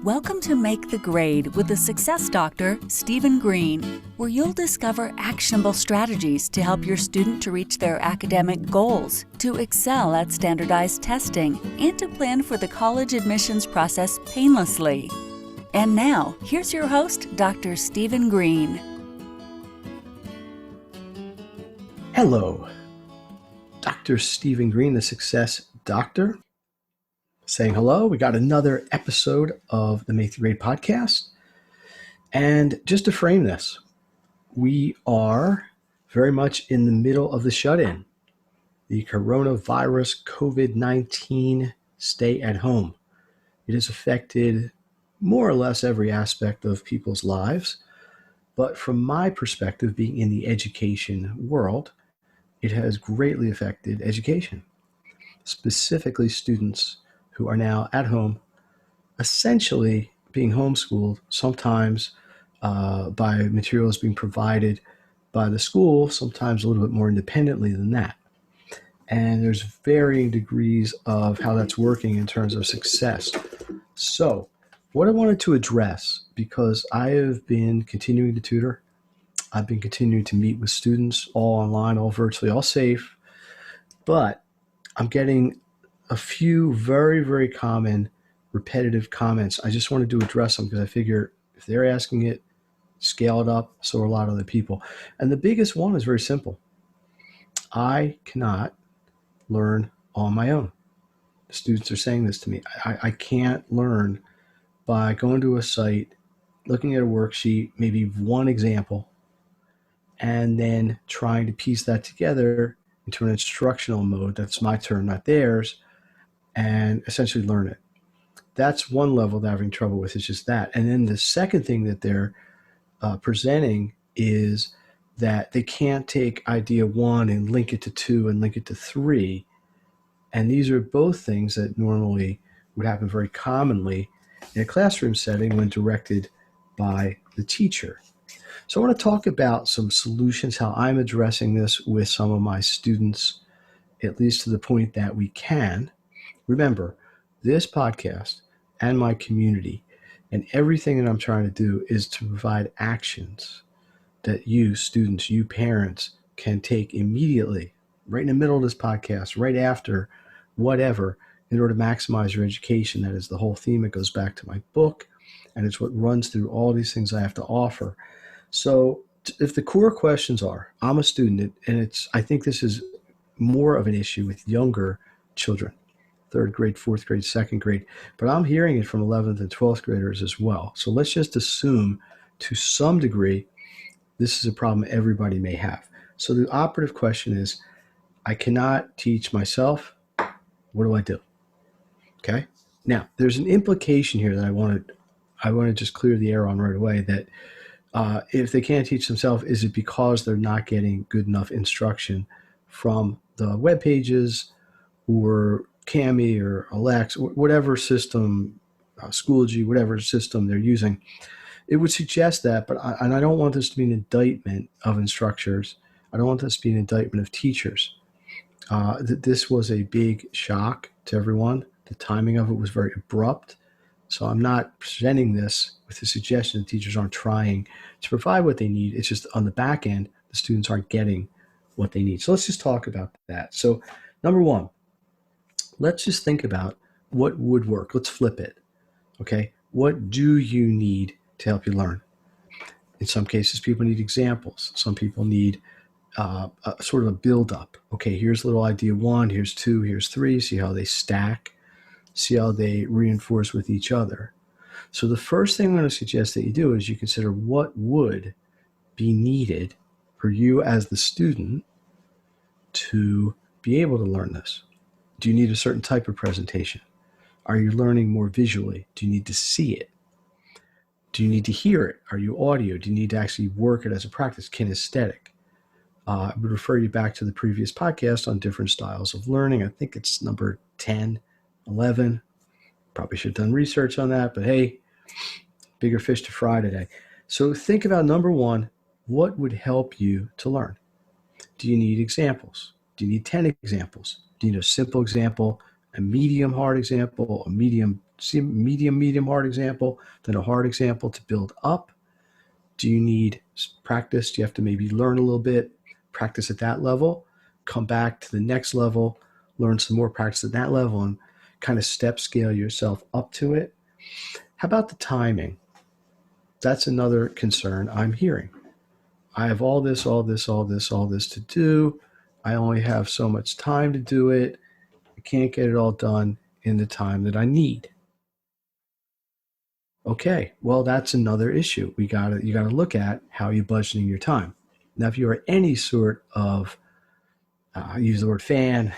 Welcome to Make the Grade with the Success Doctor, Stephen Green, where you'll discover actionable strategies to help your student to reach their academic goals, to excel at standardized testing, and to plan for the college admissions process painlessly. And now, here's your host, Dr. Stephen Green. Hello, Dr. Stephen Green, the Success Doctor, saying hello. We got another episode of the Make the Grade podcast. And just to frame this, we are very much in the middle of the shut-in, the coronavirus COVID-19 stay at home. It has affected more or less every aspect of people's lives. But from my perspective, being in the education world, it has greatly affected education, specifically students who are now at home, essentially being homeschooled, sometimes by materials being provided by the school, sometimes a little bit more independently than that. And there's varying degrees of how that's working in terms of success. So what I wanted to address, because I have been continuing to tutor, I've been continuing to meet with students, all online, all virtually, all safe, but I'm getting a few very, very common repetitive comments. I just wanted to address them because I figure if they're asking it, scale it up, so are a lot of other people. And the biggest one is very simple. I cannot learn on my own. The students are saying this to me. I can't learn by going to a site, looking at a worksheet, maybe one example, and then trying to piece that together into an instructional mode. That's my turn, not theirs, and essentially learn it. That's one level they're having trouble with, is just that. And then the second thing that they're presenting is that they can't take idea one and link it to two and link it to three. And these are both things that normally would happen very commonly in a classroom setting when directed by the teacher. So I want to talk about some solutions, how I'm addressing this with some of my students, at least to the point that we can. Remember, this podcast and my community and everything that I'm trying to do is to provide actions that you students, you parents can take immediately, right in the middle of this podcast, right after, whatever, in order to maximize your education. That is the whole theme. It goes back to my book, and it's what runs through all these things I have to offer. So if the core questions are, I'm a student, and I think this is more of an issue with younger children, third grade, fourth grade, second grade, but I'm hearing it from 11th and 12th graders as well. So let's just assume to some degree, this is a problem everybody may have. So the operative question is, I cannot teach myself. What do I do? Okay. Now, there's an implication here that I want to just clear the air on right away, that if they can't teach themselves, is it because they're not getting good enough instruction from the web pages or Kami or Alexa, whatever system, Schoology, whatever system they're using? It would suggest that, but I don't want this to be an indictment of instructors. I don't want this to be an indictment of teachers. This was a big shock to everyone. The timing of it was very abrupt. So I'm not presenting this with the suggestion that teachers aren't trying to provide what they need. It's just on the back end, the students aren't getting what they need. So let's just talk about that. So number one, let's just think about what would work. Let's flip it. Okay. What do you need to help you learn? In some cases, people need examples. Some people need sort of a build-up. Okay, here's little idea one, here's two, here's three. See how they stack. See how they reinforce with each other. So the first thing I'm going to suggest that you do is you consider what would be needed for you as the student to be able to learn this. Do you need a certain type of presentation? Are you learning more visually? Do you need to see it? Do you need to hear it? Are you audio? Do you need to actually work it as a practice, kinesthetic? I would refer you back to the previous podcast on different styles of learning. I think it's number 10, 11. Probably should have done research on that, but hey, bigger fish to fry today. So think about number one, what would help you to learn? Do you need examples? Do you need 10 examples? Do you need a simple example a medium hard example, a medium hard example, then a hard example to build up? Do you need practice? Do you have to maybe learn a little bit, practice at that level, come back to the next level, learn some more practice at that level, and kind of step scale yourself up to it? How about the timing? That's another concern I'm hearing. I have all this to do. I only have so much time to do it. I can't get it all done in the time that I need. Okay, well, that's another issue. You gotta look at how you're budgeting your time. Now, if you are any sort of I use the word fan,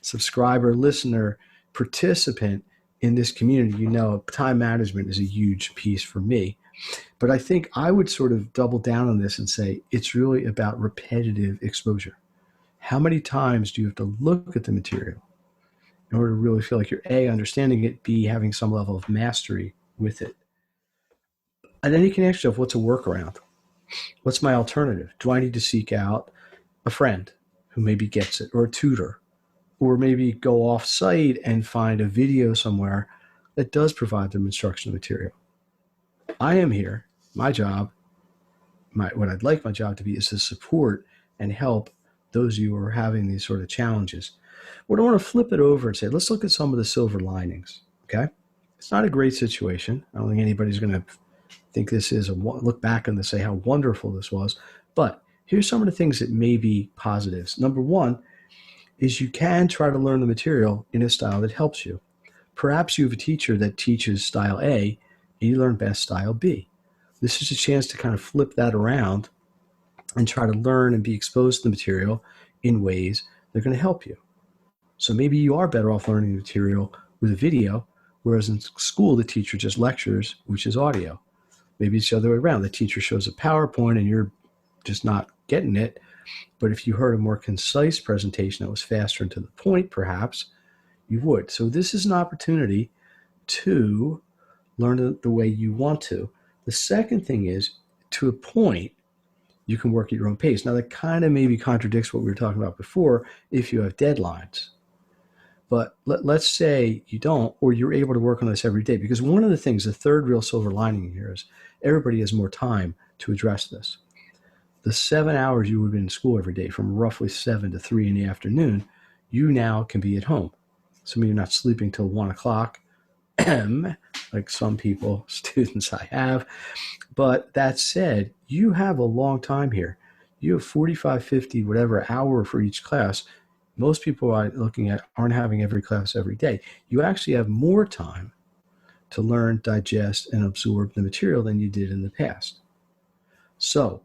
subscriber, listener, participant in this community, you know time management is a huge piece for me. But I think I would sort of double down on this and say it's really about repetitive exposure. How many times do you have to look at the material in order to really feel like you're A, understanding it, B, having some level of mastery with it? And then you can ask yourself, what's a workaround? What's my alternative? Do I need to seek out a friend who maybe gets it, or a tutor, or maybe go off site and find a video somewhere that does provide them instructional material? I am here. My job, what I'd like my job to be, is to support and help those of you who are having these sort of challenges. But I want to flip it over and say, let's look at some of the silver linings. Okay, it's not a great situation. I don't think anybody's going to think this is look back and say how wonderful this was. But here's some of the things that may be positives. Number one is you can try to learn the material in a style that helps you. Perhaps you have a teacher that teaches style A and you learn best style B. This is a chance to kind of flip that around and try to learn and be exposed to the material in ways that are going to help you. So maybe you are better off learning the material with a video, whereas in school the teacher just lectures, which is audio. Maybe it's the other way around. The teacher shows a PowerPoint and you're just not getting it. But if you heard a more concise presentation that was faster and to the point, perhaps, you would. So this is an opportunity to learn the way you want to. The second thing is, to a point, you can work at your own pace. Now, that kind of maybe contradicts what we were talking about before if you have deadlines. But let's say you don't, or you're able to work on this every day. Because one of the things, the third real silver lining here is everybody has more time to address this. The 7 hours you would have been in school every day, from roughly 7 to 3 in the afternoon, you now can be at home. Some of you are not sleeping till 1 o'clock, like some people, students I have. But that said, you have a long time here. You have 45, 50, whatever hour for each class. Most people I'm looking at aren't having every class every day. You actually have more time to learn, digest, and absorb the material than you did in the past. So,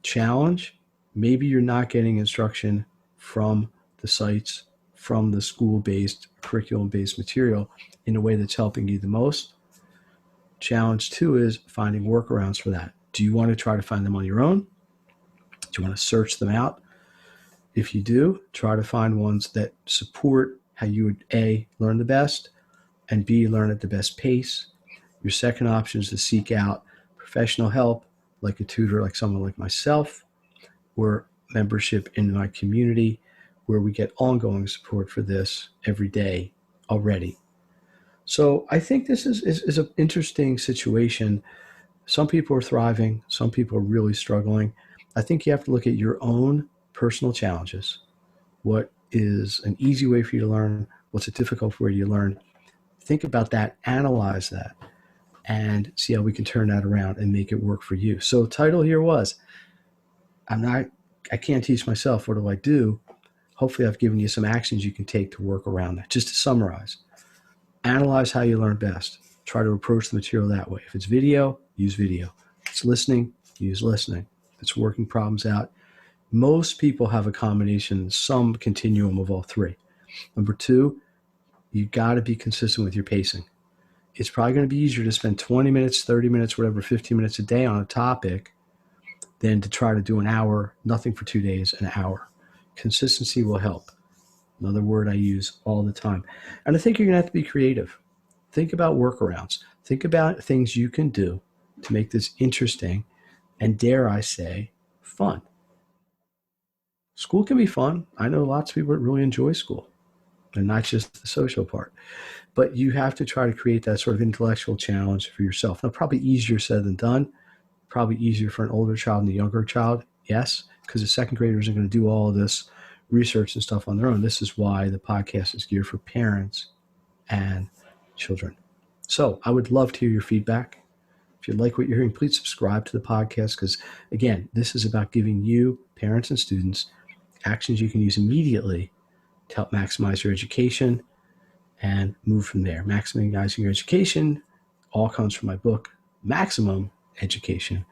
challenge, maybe you're not getting instruction from the sites, from the school-based, curriculum-based material in a way that's helping you the most. Challenge two is finding workarounds for that. Do you want to try to find them on your own? Do you want to search them out? If you do, try to find ones that support how you would A, learn the best, and B, learn at the best pace. Your second option is to seek out professional help, like a tutor, like someone like myself, or membership in my community, where we get ongoing support for this every day already. So I think this is an interesting situation. Some people are thriving. Some people are really struggling. I think you have to look at your own personal challenges. What is an easy way for you to learn? What's a difficult way you learn? Think about that, analyze that, and see how we can turn that around and make it work for you. So the title here was, I can't teach myself. What do I do? Hopefully I've given you some actions you can take to work around that. Just to summarize, analyze how you learn best. Try to approach the material that way. If it's video, use video. If it's listening, use listening. If it's working problems out, most people have a combination, some continuum of all three. Number two, you got to be consistent with your pacing. It's probably going to be easier to spend 20 minutes, 30 minutes, whatever, 15 minutes a day on a topic than to try to do an hour, nothing for 2 days, an hour. Consistency will help. Another word I use all the time. And I think you're going to have to be creative. Think about workarounds. Think about things you can do to make this interesting and, dare I say, fun. School can be fun. I know lots of people that really enjoy school. and not just the social part. But you have to try to create that sort of intellectual challenge for yourself. Now, probably easier said than done. Probably easier for an older child than a younger child, yes, because the second graders are going to do all of this research and stuff on their own. This is why the podcast is geared for parents and children. So I would love to hear your feedback. If you like what you're hearing, please subscribe to the podcast because, again, this is about giving you, parents and students, actions you can use immediately to help maximize your education and move from there. Maximizing your education all comes from my book, Maximum Education,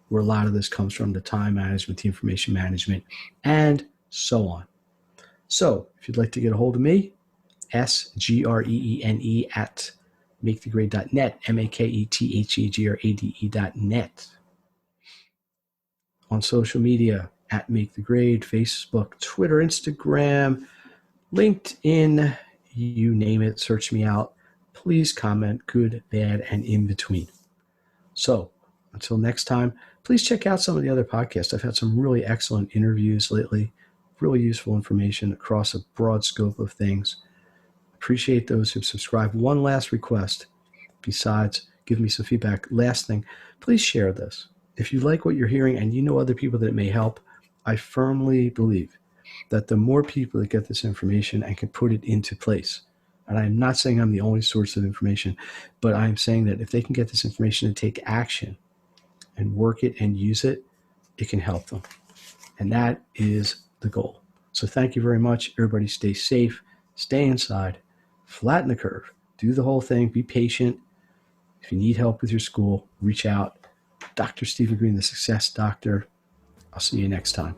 where a lot of this comes from, the time management, the information management, and so on. So if you'd like to get a hold of me, SGREENE at makethegrade.net, MAKETHEGRADE.net. On social media, at Make the Grade, Facebook, Twitter, Instagram, LinkedIn, you name it, search me out. Please comment, good, bad, and in between. So until next time, please check out some of the other podcasts. I've had some really excellent interviews lately, really useful information across a broad scope of things. Appreciate those who've subscribed. One last request, besides giving me some feedback. Last thing, please share this. If you like what you're hearing and you know other people that it may help, I firmly believe that the more people that get this information and can put it into place, and I'm not saying I'm the only source of information, but I'm saying that if they can get this information and take action and work it and use it, it can help them. And that is the goal. So thank you very much. Everybody stay safe, stay inside, flatten the curve, do the whole thing, be patient. If you need help with your school, reach out. Dr. Stephen Green, the Success Doctor. I'll see you next time.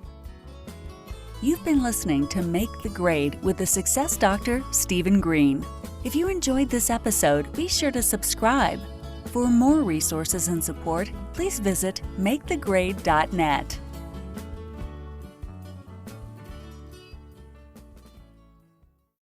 You've been listening to Make the Grade with the Success Doctor, Stephen Green. If you enjoyed this episode, be sure to subscribe. For more resources and support, please visit makethegrade.net.